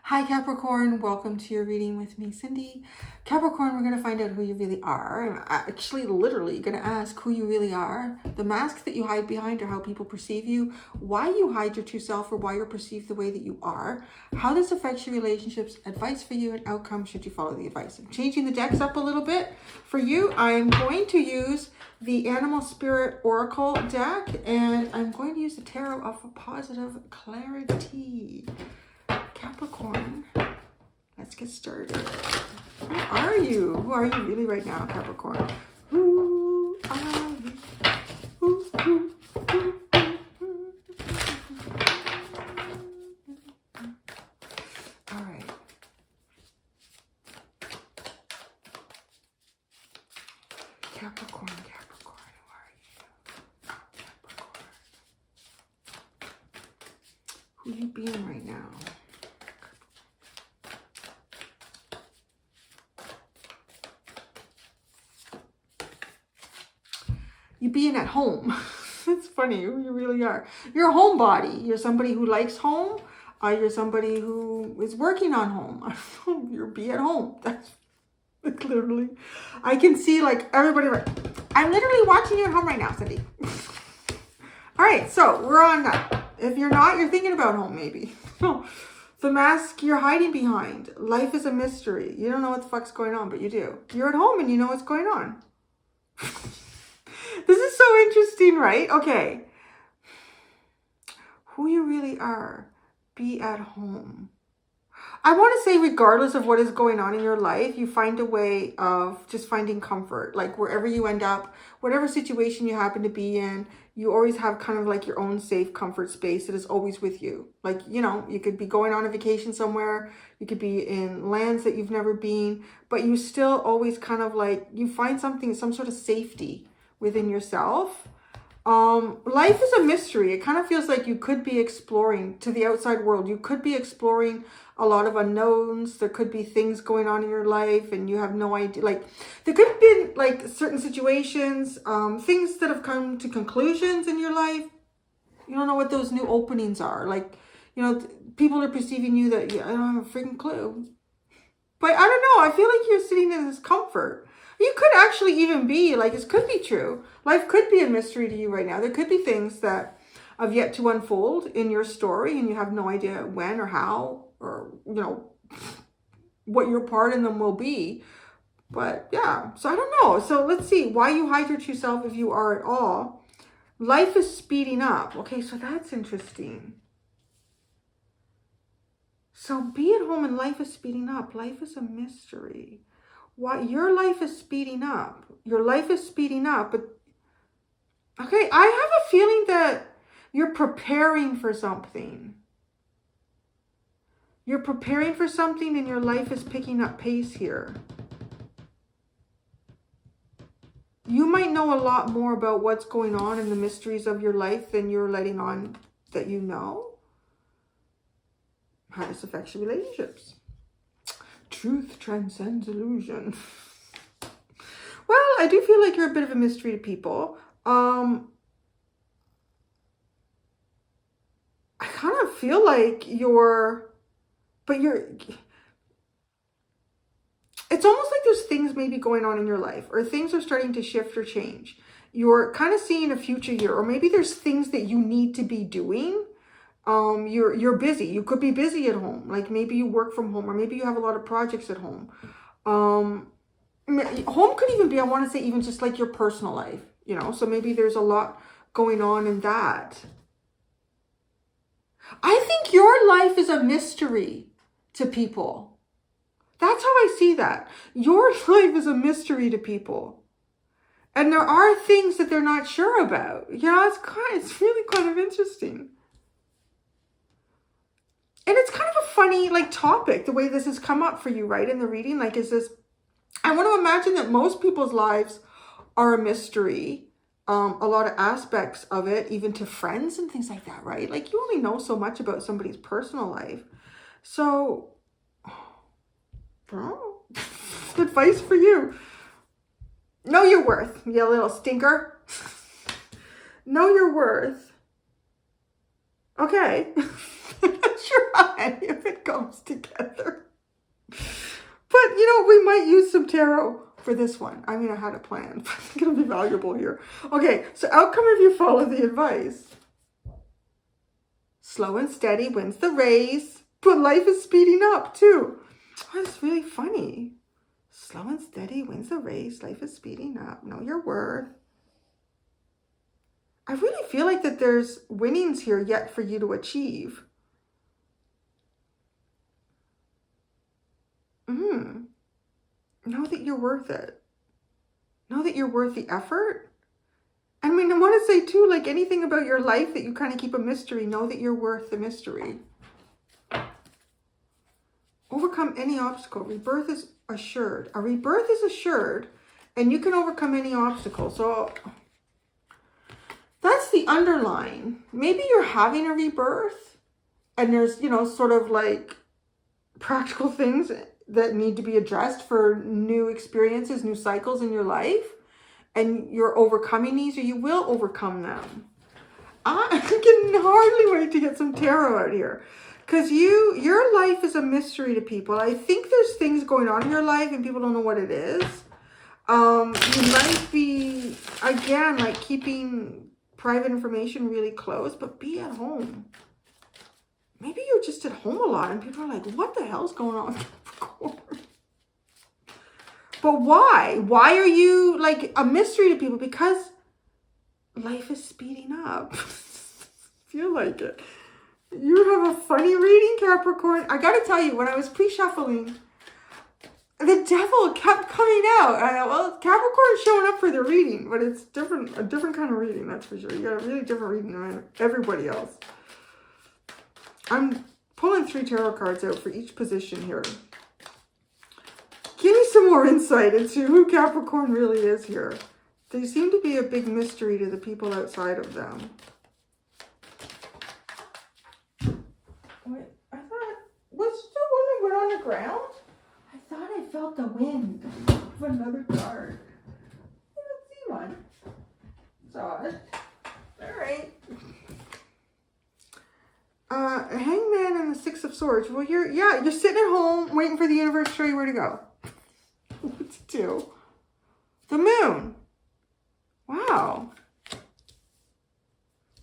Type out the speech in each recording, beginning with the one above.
Hi Capricorn, welcome to your reading with me, Cindy. Capricorn, we're going to find out who you really are. I'm actually literally going to ask who you really are, the mask that you hide behind or how people perceive you, why you hide your true self or why you're perceived the way that you are, how this affects your relationships, advice for you, and outcome should you follow the advice. I'm changing the decks up a little bit for you. I'm going to use the Animal Spirit Oracle deck and I'm going to use the Tarot of Positive Clarity. Capricorn, let's get started. Who are you? Who are you really right now, Capricorn? Who are you? Who? All right. Capricorn, who are you? Capricorn. Who you being right now? You being at home. It's funny who you really are. You're a homebody. You're somebody who likes home. You're somebody who is working on home. You're be at home. That's like literally. I can see like everybody. I'm literally watching you at home right now, Cindy. All right, so we're on that. If you're not, you're thinking about home maybe. The mask you're hiding behind. Life is a mystery. You don't know what the fuck's going on, but you do. You're at home and you know what's going on. This is so interesting, right? Okay. Who you really are. Be at home. I want to say regardless of what is going on in your life, you find a way of just finding comfort. Like wherever you end up, whatever situation you happen to be in, you always have kind of like your own safe comfort space that is always with you. Like, you know, you could be going on a vacation somewhere. You could be in lands that you've never been, but you still always kind of like, you find something, some sort of safety within yourself. Life is a mystery. It kind of feels like you could be exploring to the outside world. You could be exploring a lot of unknowns. There could be things going on in your life and you have no idea. Like there could have been like certain situations, things that have come to conclusions in your life. You don't know what those new openings are. Like, you know, people are perceiving you that I don't have a freaking clue. But I don't know. I feel like you're sitting in this comfort. You could actually even be, like, this could be true. Life could be a mystery to you right now. There could be things that have yet to unfold in your story and you have no idea when or how or, you know, what your part in them will be. But yeah, so I don't know. So let's see why you hide your true self if you are at all. Life is speeding up. Okay, so that's interesting. So be at home and life is speeding up. Life is a mystery. Why your life is speeding up. Your life is speeding up. But okay, I have a feeling that you're preparing for something. You're preparing for something and your life is picking up pace here. You might know a lot more about what's going on in the mysteries of your life than you're letting on that you know. How this affects your relationships. Truth transcends illusion. Well, I do feel like you're a bit of a mystery to people. I kind of feel like it's almost like there's things maybe going on in your life or things are starting to shift or change. You're kind of seeing a future here, or maybe there's things that you need to be doing. You're busy. You could be busy at home. Like maybe you work from home or maybe you have a lot of projects at home. Home could even be, I want to say, even just like your personal life, you know, so maybe there's a lot going on in that. I think your life is a mystery to people. That's how I see that. Your life is a mystery to people. And there are things that they're not sure about. You know, it's really kind of interesting. And it's kind of a funny, like, topic, the way this has come up for you, right, in the reading. Like, is this... I want to imagine that most people's lives are a mystery. A lot of aspects of it, even to friends and things like that, right? Like, you only know so much about somebody's personal life. So, bro, advice for you. Know your worth, you little stinker. Know your worth. Okay. I'm not sure how any of it comes together. But, we might use some tarot for this one. I mean, I had a plan, but I think it'll be valuable here. Okay, so outcome if you follow the advice. Slow and steady wins the race, but life is speeding up too. Oh, that's really funny. Slow and steady wins the race, life is speeding up. Know your worth. I really feel like that there's winnings here yet for you to achieve. Know that you're worth it. Know that you're worth the effort. I mean, I want to say too, like anything about your life that you kind of keep a mystery, know that you're worth the mystery. Overcome any obstacle. Rebirth is assured. A rebirth is assured, and you can overcome any obstacle. So that's the underline. Maybe you're having a rebirth, and there's, sort of like practical things that need to be addressed for new experiences, new cycles in your life, and you're overcoming these, or you will overcome them. I can hardly wait to get some tarot out here, because your life is a mystery to people. I think there's things going on in your life and people don't know what it is. You might be, again, like keeping private information really close, but be at home. Maybe you're just at home a lot and people are like, what the hell's going on with Capricorn? But why? Why are you like a mystery to people? Because life is speeding up. Feel like it. You have a funny reading, Capricorn. I gotta tell you, when I was pre-shuffling, the devil kept coming out. I know, well, Capricorn's showing up for the reading, but it's different, a different kind of reading, that's for sure. You got a really different reading than everybody else. I'm pulling 3 tarot cards out for each position here. Give me some more insight into who Capricorn really is here. They seem to be a big mystery to the people outside of them. Wait, I thought, was the one that went on the ground? I thought I felt the wind of another card. I don't see one. It's odd. All right. Hangman and the 6 of Swords. Well, you're sitting at home waiting for the universe to show you where to go. What to do? The moon. Wow.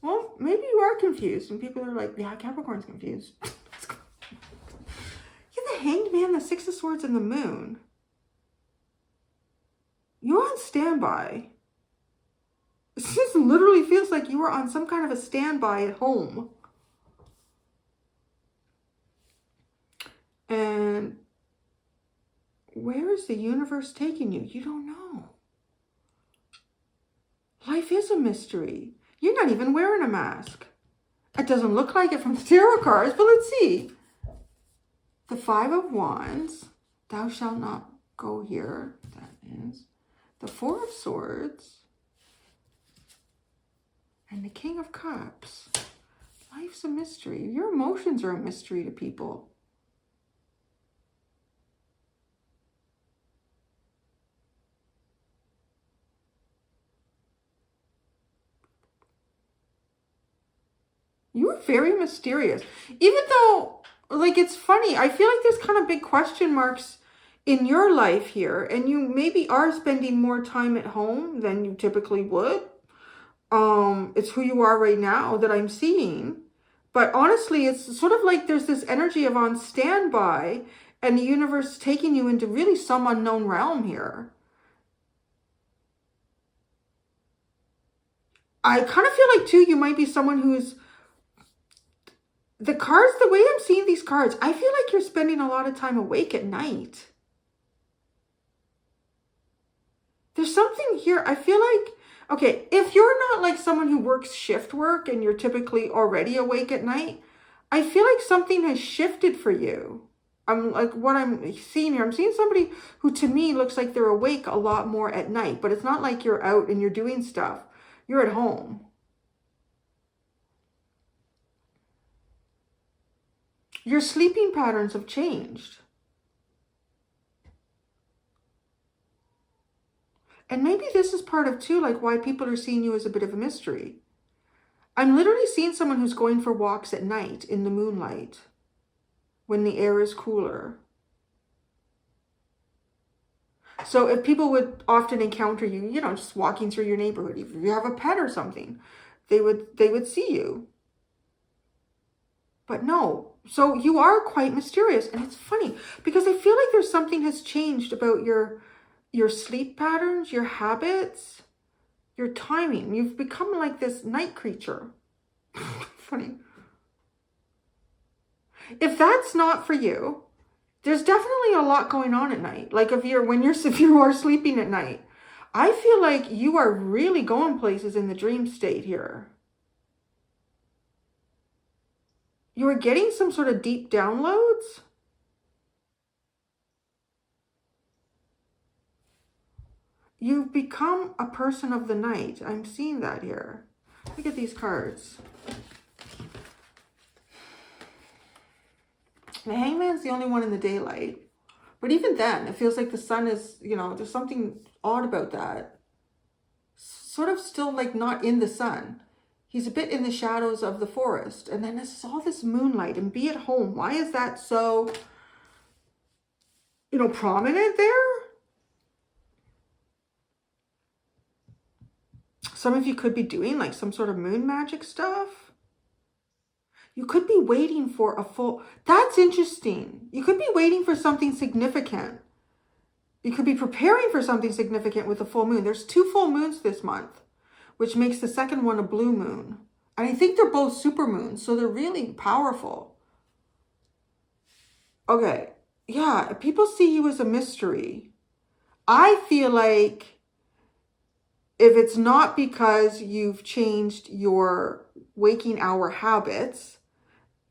Well, maybe you are confused, and people are like, yeah, Capricorn's confused. You're the Hanged Man, the 6 of Swords, and the moon. You're on standby. It just literally feels like you were on some kind of a standby at home. And where is the universe taking you? You don't know. Life is a mystery. You're not even wearing a mask. It doesn't look like it from the tarot cards, but let's see. The 5 of Wands. Thou shalt not go here. That is. The 4 of Swords. And the King of Cups. Life's a mystery. Your emotions are a mystery to people. You were very mysterious. Even though, like, it's funny. I feel like there's kind of big question marks in your life here. And you maybe are spending more time at home than you typically would. It's who you are right now that I'm seeing. But honestly, it's sort of like there's this energy of on standby. And the universe taking you into really some unknown realm here. I kind of feel like, too, you might be someone who's... The cards, the way I'm seeing these cards, I feel like you're spending a lot of time awake at night. There's something here. I feel like, okay, if you're not like someone who works shift work and you're typically already awake at night, I feel like something has shifted for you. I'm like, what I'm seeing here, I'm seeing somebody who to me looks like they're awake a lot more at night, but it's not like you're out and you're doing stuff. You're at home. Your sleeping patterns have changed. And maybe this is part of, too, like why people are seeing you as a bit of a mystery. I'm literally seeing someone who's going for walks at night in the moonlight when the air is cooler. So if people would often encounter you, you know, just walking through your neighborhood, if you have a pet or something, they would see you. But no, so you are quite mysterious. And it's funny because I feel like there's something has changed about your sleep patterns, your habits, your timing. You've become like this night creature. Funny. If that's not for you, there's definitely a lot going on at night. Like if you are sleeping at night, I feel like you are really going places in the dream state here. You are getting some sort of deep downloads. You've become a person of the night. I'm seeing that here. Look at these cards. The Hangman's the only one in the daylight. But even then, it feels like the sun is, you know, there's something odd about that. Sort of still like not in the sun. He's a bit in the shadows of the forest. And then there's all this moonlight and be at home. Why is that so, you know, prominent there? Some of you could be doing like some sort of moon magic stuff. You could be waiting for a full, that's interesting. You could be waiting for something significant. You could be preparing for something significant with a full moon. There's 2 full moons this month, which makes the second one a blue moon. And I think they're both super moons, so they're really powerful. Okay, yeah, people see you as a mystery. I feel like if it's not because you've changed your waking hour habits,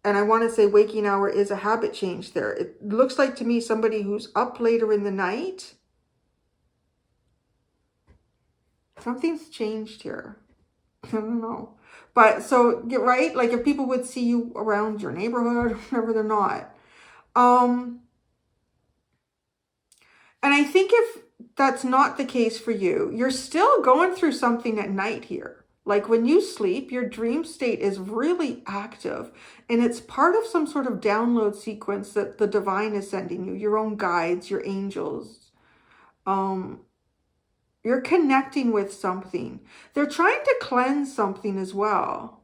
and I want to say waking hour is a habit change there. It looks like to me somebody who's up later in the night. Something's changed here. I don't know. But so get right, like if people would see you around your neighborhood, wherever they're not. And I think if that's not the case for you, you're still going through something at night here. Like when you sleep, your dream state is really active and it's part of some sort of download sequence that the divine is sending you, your own guides, your angels. You're connecting with something. They're trying to cleanse something as well.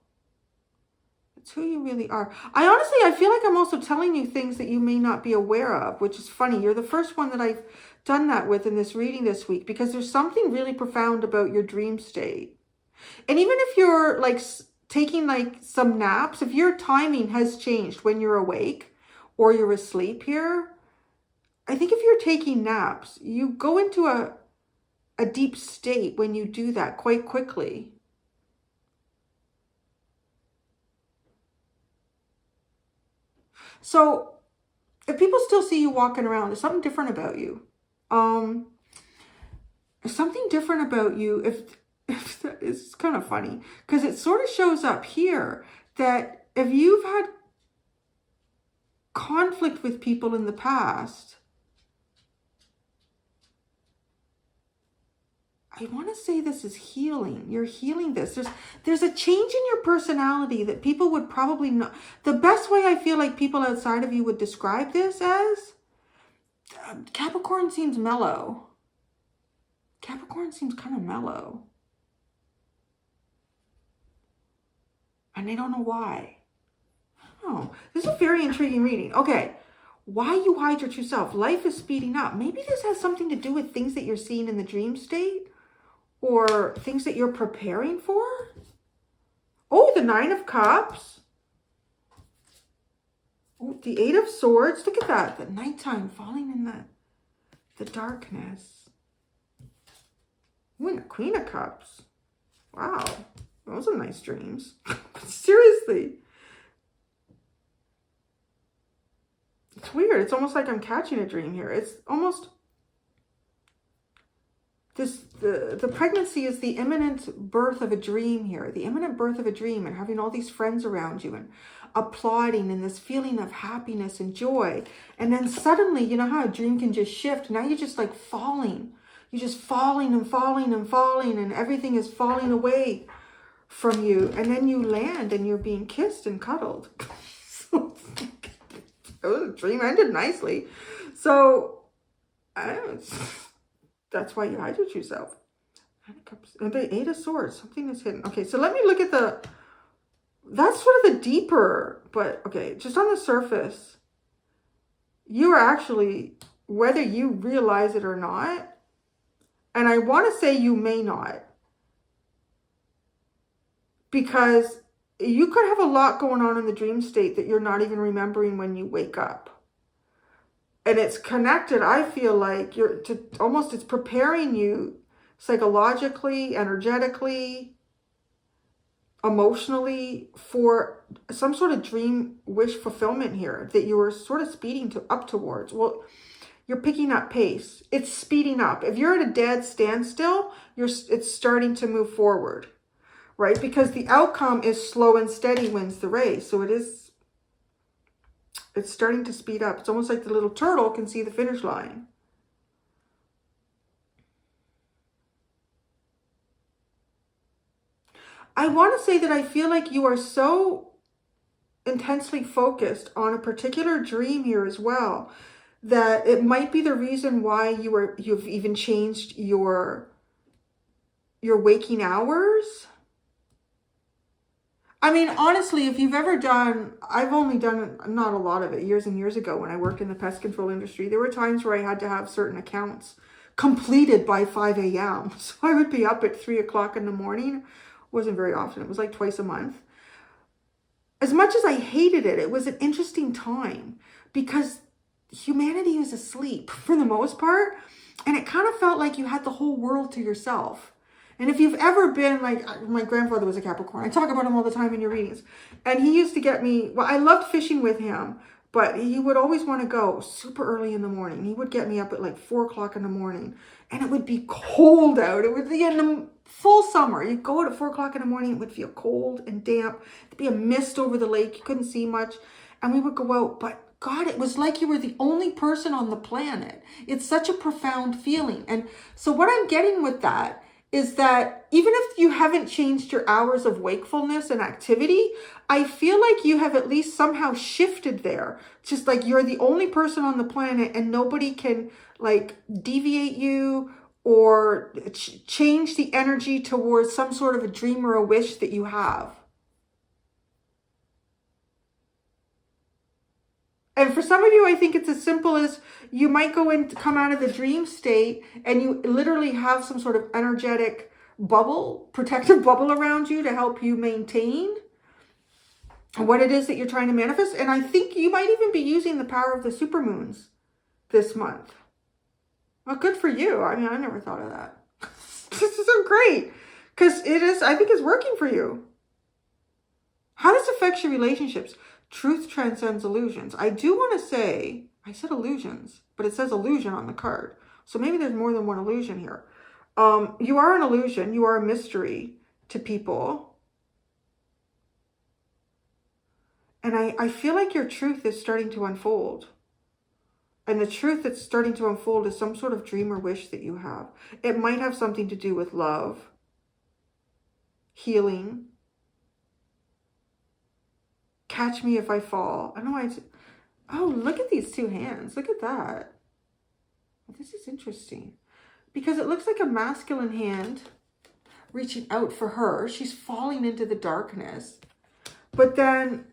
It's who you really are. I feel like I'm also telling you things that you may not be aware of, which is funny. You're the first one that I've done that with in this reading this week because there's something really profound about your dream state. And even if you're like taking like some naps, if your timing has changed when you're awake or you're asleep here, I think if you're taking naps, you go into a deep state when you do that quite quickly. So if people still see you walking around, there's something different about you. There's something different about you if it's kind of funny because it sort of shows up here that if you've had conflict with people in the past, I want to say this is healing. You're healing this. There's a change in your personality that people would probably not. The best way I feel like people outside of you would describe this as Capricorn seems mellow. Capricorn seems kind of mellow. And they don't know why. Oh, this is a very intriguing reading. Okay, why you hide your true self? Life is speeding up. Maybe this has something to do with things that you're seeing in the dream state or things that you're preparing for. Oh, the 9 of Cups. Oh, the 8 of Swords. Look at that. The nighttime falling in the darkness. Ooh, and the Queen of Cups. Wow. Those are nice dreams. Seriously. It's weird. It's almost like I'm catching a dream here. It's almost this, the pregnancy is the imminent birth of a dream here. The imminent birth of a dream and having all these friends around you and applauding and this feeling of happiness and joy. And then suddenly, you know how a dream can just shift. Now you're just like falling. You're just falling and falling and falling and everything is falling away from you, and then you land and you're being kissed and cuddled. So, the dream ended nicely. So that's why you hide yourself. And the Eight of Swords, something is hidden. Okay, so let me look at that's sort of a deeper, but okay, just on the surface, you are actually, whether you realize it or not, and I want to say you may not, because you could have a lot going on in the dream state that you're not even remembering when you wake up. And it's connected, I feel like, it's preparing you psychologically, energetically, emotionally for some sort of dream wish fulfillment here that you were sort of speeding up towards. Well, you're picking up pace. It's speeding up. If you're at a dead standstill, it's starting to move forward, right? Because the outcome is slow and steady wins the race. So it's starting to speed up. It's almost like the little turtle can see the finish line. I want to say that I feel like you are so intensely focused on a particular dream here as well, that it might be the reason why you've even changed your waking hours. I mean, honestly, if you've ever I've only done not a lot of it, years and years ago when I worked in the pest control industry, there were times where I had to have certain accounts completed by 5 a.m. So I would be up at 3 o'clock in the morning. Wasn't very often. It was like twice a month. As much as I hated it, it was an interesting time because humanity was asleep for the most part. And it kind of felt like you had the whole world to yourself. And if you've ever been, like, my grandfather was a Capricorn. I talk about him all the time in your readings. And he used to get me, well, I loved fishing with him, but he would always want to go super early in the morning. He would get me up at like 4 o'clock in the morning. And it would be cold out. It would be in the full summer. You'd go out at 4 o'clock in the morning. It would feel cold and damp. There'd be a mist over the lake. You couldn't see much. And we would go out. But God, it was like you were the only person on the planet. It's such a profound feeling. And so what I'm getting with that is that even if you haven't changed your hours of wakefulness and activity, I feel like you have at least somehow shifted there. Just like you're the only person on the planet and nobody can like deviate you or change the energy towards some sort of a dream or a wish that you have. And for some of you, I think it's as simple as you might come out of the dream state and you literally have some sort of energetic bubble, protective bubble around you to help you maintain what it is that you're trying to manifest. And I think you might even be using the power of the supermoons this month. Well, good for you. I mean, I never thought of that. This is so great because I think it's working for you. How does it affect your relationships? Truth transcends illusions. I do want to say, I said illusions, but it says illusion on the card. So maybe there's more than one illusion here. You are an illusion. You are a mystery to people. And I feel like your truth is starting to unfold. And the truth that's starting to unfold is some sort of dream or wish that you have. It might have something to do with love, healing, catch me if I fall. I don't know why oh, look at these two hands. Look at that. This is interesting. Because it looks like a masculine hand reaching out for her. She's falling into the darkness. But then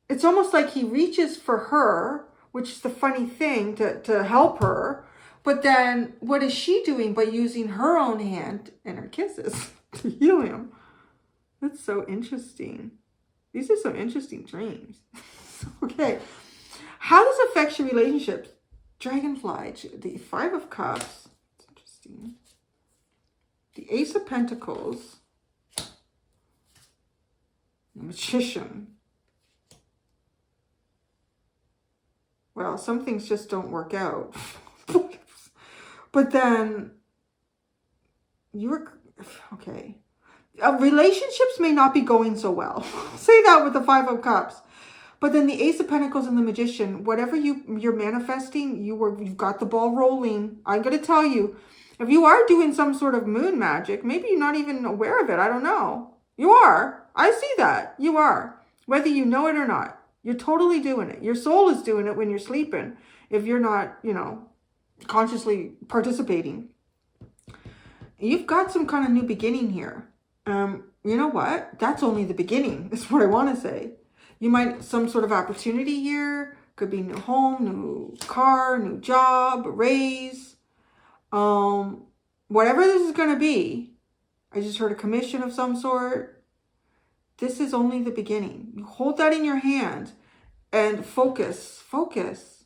it's almost like he reaches for her, which is the funny thing, to help her. But then what is she doing by using her own hand and her kisses to heal him? That's so interesting. These are some interesting dreams. Okay. How does it affect your relationships? Dragonfly, the 5 of Cups. It's interesting. The Ace of Pentacles. The Magician. Well, some things just don't work out. But then okay. Relationships may not be going so well. Say that with the 5 of Cups. But then the Ace of Pentacles and the Magician, whatever you're manifesting, you've got the ball rolling. I'm going to tell you, if you are doing some sort of moon magic, maybe you're not even aware of it. I don't know. You are. I see that. You are. Whether you know it or not. You're totally doing it. Your soul is doing it when you're sleeping. If you're not, you know, consciously participating. You've got some kind of new beginning here. You know what? That's only the beginning. Is what I want to say. You might, some sort of opportunity here. Could be new home, new car, new job, raise. Whatever this is going to be. I just heard a commission of some sort. This is only the beginning. You hold that in your hand and focus. Focus.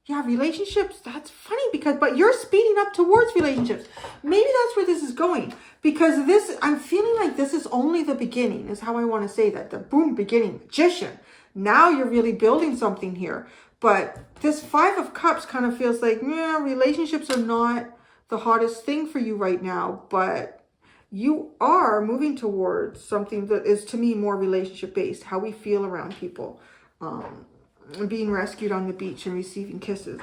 Yeah, relationships, that's funny but you're speeding up towards relationships. Maybe that's where this is going. Because this, I'm feeling like this is only the beginning, is how I want to say that. The boom, beginning, magician. Now you're really building something here. But this 5 of Cups kind of feels like, yeah, relationships are not the hottest thing for you right now. But you are moving towards something that is, to me, more relationship-based. How we feel around people. Being rescued on the beach and receiving kisses.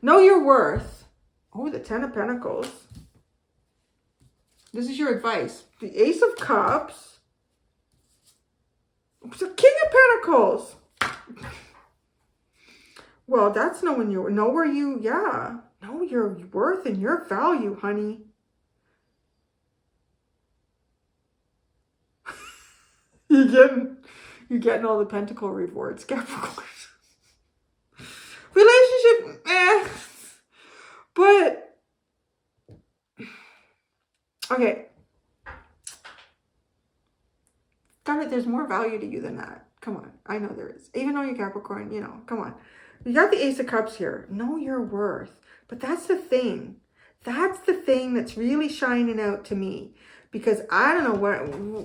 Know your worth. Oh, the 10 of Pentacles. This is your advice. The Ace of Cups. The King of Pentacles. Well, that's knowing your, know where you, yeah. Know your worth and your value, honey. You're getting all the Pentacle rewards, Capricorn. Relationship, But, okay. Darn it, there's more value to you than that. Come on. I know there is. Even though you're Capricorn, you know, come on. You got the Ace of Cups here. Know your worth. But that's the thing. That's the thing that's really shining out to me. Because I don't know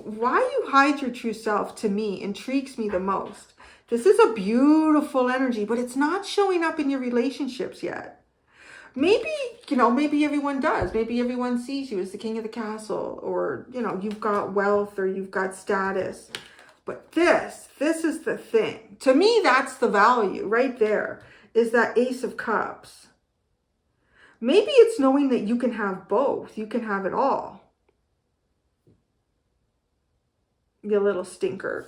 why you hide your true self, to me, intrigues me the most. This is a beautiful energy, but it's not showing up in your relationships yet. Maybe, you know, maybe everyone does. Maybe everyone sees you as the king of the castle, or, you know, you've got wealth or you've got status. But this is the thing. To me, that's the value right there, is that Ace of Cups. Maybe it's knowing that you can have both. You can have it all. You little stinker.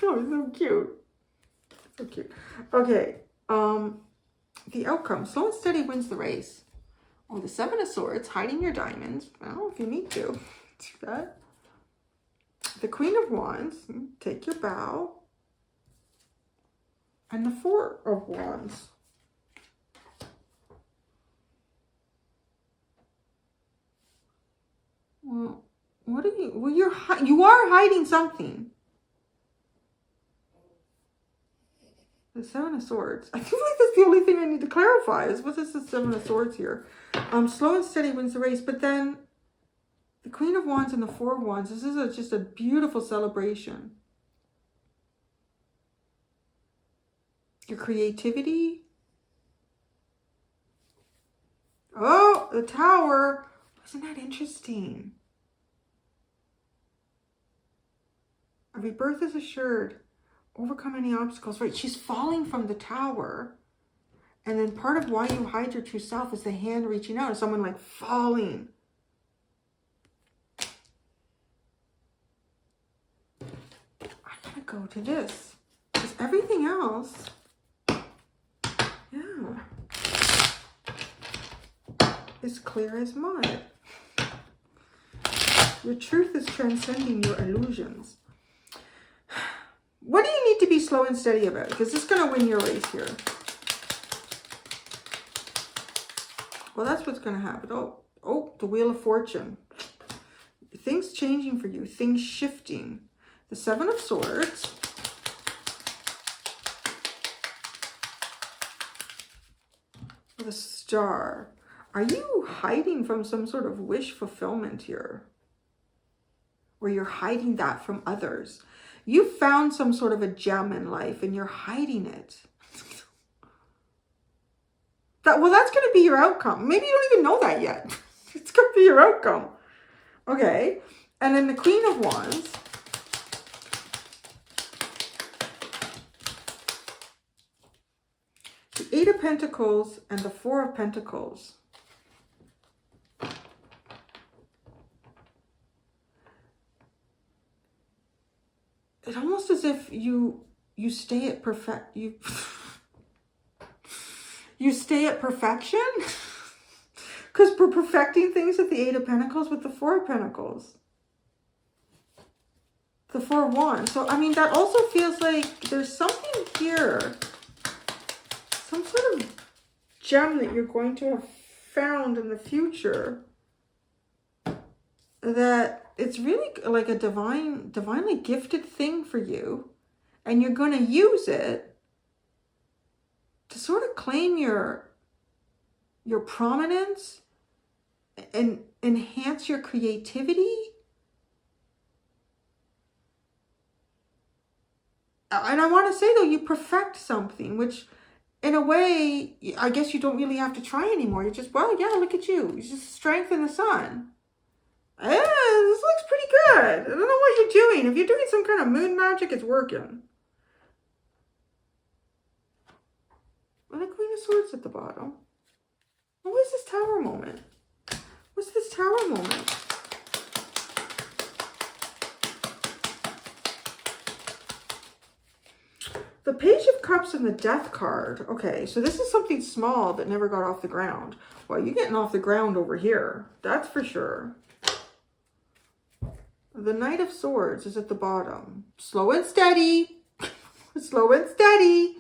Oh, so cute. So cute. Okay. The outcome. Slow and steady wins the race. Oh, the 7 of Swords. Hiding your diamonds. Well, if you need to. Do that. The Queen of Wands. Take your bow. And the 4 of Wands. Well, what are you? Well, you are hiding something. The 7 of Swords. I feel like that's the only thing I need to clarify is what is the 7 of Swords here. Slow and steady wins the race, but then the Queen of Wands and the 4 of Wands. This is just a beautiful celebration. Your creativity. Oh, the Tower. Isn't that interesting? A rebirth is assured. Overcome any obstacles. Right, she's falling from the tower. And then part of why you hide your true self is the hand reaching out. Someone like falling. I gotta go to this. Because everything else, yeah, is clear as mud. Your truth is transcending your illusions. What do you need to be slow and steady about? Because it's going to win your race here. Well, that's what's going to happen. Oh, the Wheel of Fortune. Things changing for you. Things shifting. The 7 of Swords. The Star. Are you hiding from some sort of wish fulfillment here? Or you're hiding that from others? You found some sort of a gem in life and you're hiding it. Well, that's going to be your outcome. Maybe you don't even know that yet. It's going to be your outcome. Okay. And then the Queen of Wands. The 8 of Pentacles and the 4 of Pentacles. it's almost as if you stay at you stay at perfection. Because we're perfecting things at the Eight of Pentacles with the Four of Pentacles. The Four of Wands. So, I mean, that also feels like there's something here. Some sort of gem that you're going to have found in the future. That it's really like a divinely gifted thing for you. And you're going to use it to sort of claim your prominence and enhance your creativity. And I want to say, though, you perfect something, which in a way, I guess you don't really have to try anymore. You just, well, yeah, look at you. You just strengthen the sun. Yeah, this looks pretty good. I don't know what you're doing. If you're doing some kind of moon magic, it's working. And the Queen of Swords at the bottom. What is this Tower moment? What's this Tower moment? The Page of Cups and the Death card. Okay, so this is something small that never got off the ground. Well, you're getting off the ground over here. That's for sure. The Knight of Swords is at the bottom. Slow and steady. Slow and steady.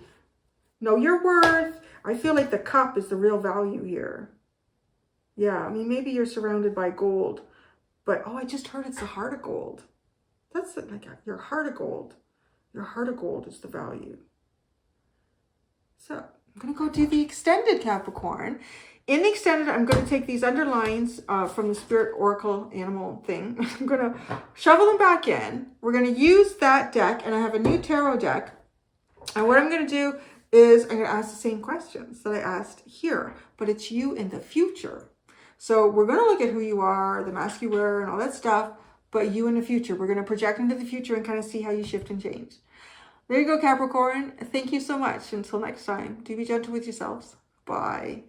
Know your worth. I feel like the cup is the real value here. Yeah, I mean, maybe you're surrounded by gold. But, oh, I just heard it's the heart of gold. That's like your heart of gold. Your heart of gold is the value. So I'm going to go do the extended, Capricorn. In the extended, I'm going to take these underlines from the Spirit Oracle animal thing. I'm going to shovel them back in. We're going to use that deck, and I have a new tarot deck. And what I'm going to do is I'm going to ask the same questions that I asked here, but it's you in the future. So we're going to look at who you are, the mask you wear, and all that stuff, but you in the future. We're going to project into the future and kind of see how you shift and change. There you go, Capricorn. Thank you so much. Until next time, do be gentle with yourselves. Bye.